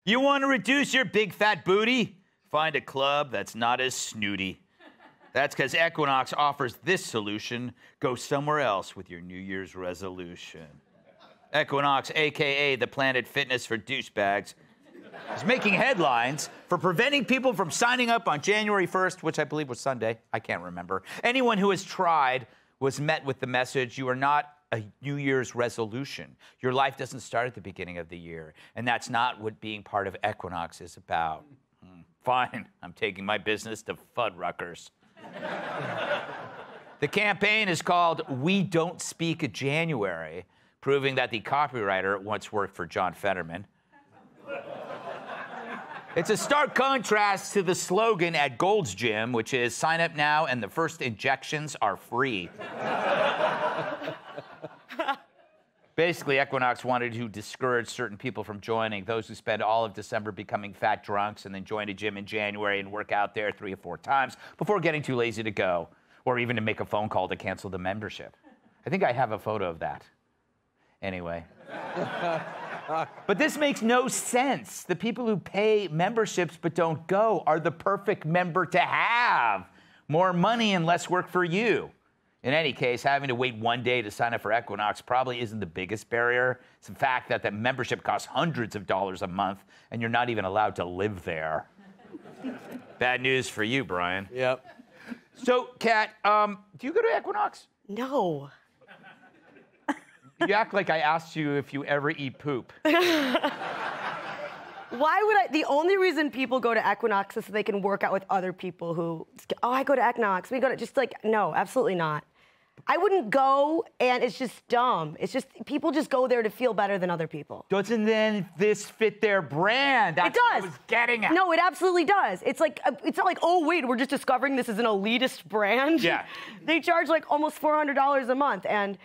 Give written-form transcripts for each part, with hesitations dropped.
You want to reduce your big fat booty? Find a club that's not as snooty. That's because Equinox offers this solution. Go somewhere else with your New Year's resolution. Equinox, a.k.a. the Planet Fitness for douchebags, is making headlines for preventing people from signing up on January 1st, which I believe was Sunday. I can't remember. Anyone who has tried was met with the message, you are not a New Year's resolution. Your life doesn't start at the beginning of the year, and that's not what being part of Equinox is about. Fine, I'm taking my business to Fuddruckers. The campaign is called We Don't Speak January, proving that the copywriter once worked for John Fetterman. It's a stark contrast to the slogan at Gold's Gym, which is sign up now and the first injections are free. Basically, Equinox wanted to discourage certain people from joining, those who spend all of December becoming fat drunks and then join a gym in January and work out there 3 or 4 times before getting too lazy to go, or even to make a phone call to cancel the membership. I think I have a photo of that. Anyway. But this makes no sense. The people who pay memberships but don't go are the perfect member to have. More money and less work for you. In any case, having to wait 1 day to sign up for Equinox probably isn't the biggest barrier. It's the fact that the membership costs hundreds of dollars a month and you're not even allowed to live there. Bad news for you, Brian. Yep. So, Kat, do you go to Equinox? No. You act like I asked you if you ever eat poop. Why would I? The only reason people go to Equinox is so they can work out with other people who, oh, I go to Equinox. We go to, just like, no, absolutely not. I wouldn't go, and it's just dumb. It's just, people just go there to feel better than other people. Doesn't then this fit their brand? That's it does. What I was getting at. No, it absolutely does. It's like, it's not like, oh, wait, we're just discovering this is an elitist brand. Yeah. They charge like almost $400 a month, and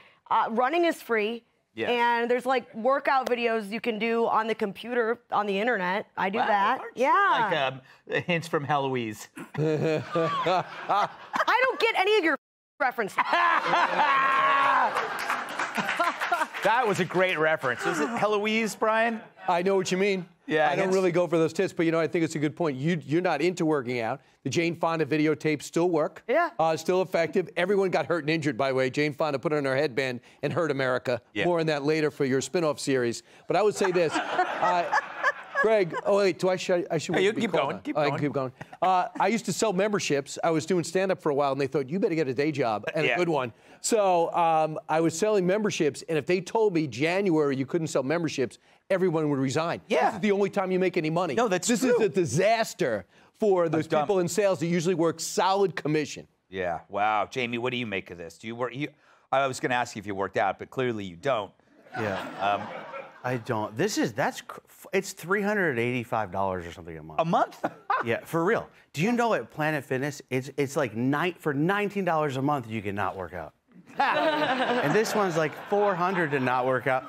running is free. Yes. And there's like workout videos you can do on the computer, on the internet. I do that. Aren't Yeah. you like hints from Heloise. I don't get any of your references. That was a great reference. Is it Heloise, Brian? I know what you mean. Yeah, I don't really go for those tips, but you know, I think it's a good point. You're not into working out. The Jane Fonda videotapes still work. Yeah. Still effective. Everyone got hurt and injured, by the way. Jane Fonda put on her headband and hurt America. Yeah. More on that later for your spin-off series. But I would say this. Greg, oh wait, I should you keep going. Keep going. Keep going. I used to sell memberships. I was doing stand-up for a while, and they thought, you better get a day job, and a good one. So I was selling memberships, and if they told me January you couldn't sell memberships, everyone would resign. Yeah. This is the only time you make any money. No, that's This true. is a disaster for those people in sales that usually work solid commission. Yeah. Wow. Jamie, what do you make of this? Do you work? I was going to ask you if you worked out, but clearly you don't. Yeah. I don't. It's $385 or something a month. A month? Yeah, for real. Do you know at Planet Fitness, it's like for $19 a month you can not work out. And this one's like $400 to not work out.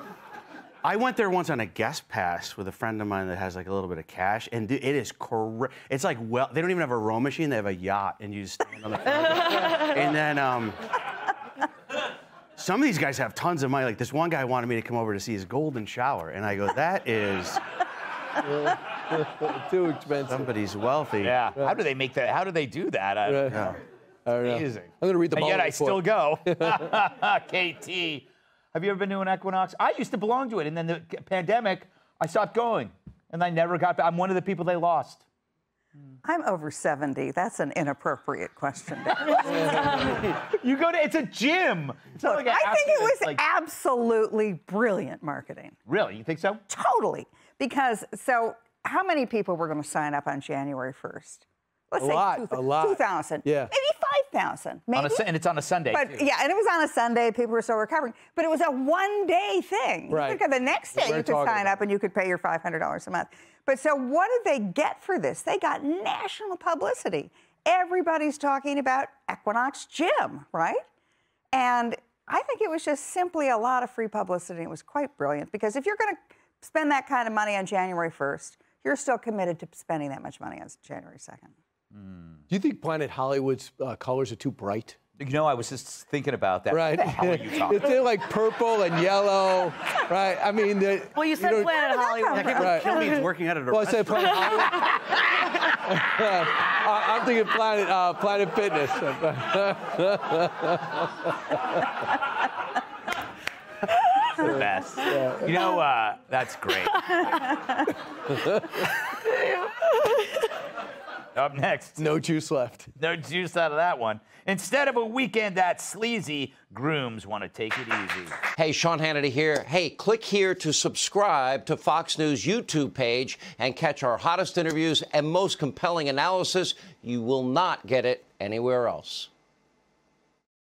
I went there once on a guest pass with a friend of mine that has like a little bit of cash, and it is correct. It's like, well, they don't even have a row machine; they have a yacht, and you just stand on the front. And then some of these guys have tons of money. Like this one guy wanted me to come over to see his golden shower, and I go, that is Too expensive. somebody's wealthy. Yeah. How do they make that? How do they do that? I don't know. Amazing. I'm going to read the And yet I still report. go. KT. Have you ever been to an Equinox? I used to belong to it, and then the pandemic, I stopped going, and I never got back. I'm one of the people they lost. I'm over 70. That's an inappropriate question. You go to, it's a gym. It's not like I think it was like, absolutely brilliant marketing. really? You think so? Totally. Because, so how many people were going to sign up on January 1st? Let's A say lot, a lot. 2,000. Yeah. Maybe 5,000. Maybe. And it's on a Sunday, But too. yeah, and it was on a Sunday. People were still recovering. But it was a one-day thing. Right. You could go the next day, We're you could talking sign about. up and you could pay your $500 a month. But so what did they get for this? They got national publicity. Everybody's talking about Equinox Gym, right? And I think it was just simply a lot of free publicity. It was quite brilliant because if you're going to spend that kind of money on January 1st, you're still committed to spending that much money on January 2nd. Do you think Planet Hollywood's colors are too bright? You know, I was just thinking about that. Right. What the hell are you talking They're like purple and yellow, right? I mean, Well, you said Planet Hollywood. Right. Kill me, he's working out at a Well, I said restaurant. Planet Hollywood. I'm thinking Planet Fitness. the best. You know, that's great. Up next. No juice left. No juice out of that one. Instead of a weekend that's sleazy, grooms want to take it easy. Hey, Sean Hannity here. Hey, click here to subscribe to Fox News YouTube page and catch our hottest interviews and most compelling analysis. You will not get it anywhere else.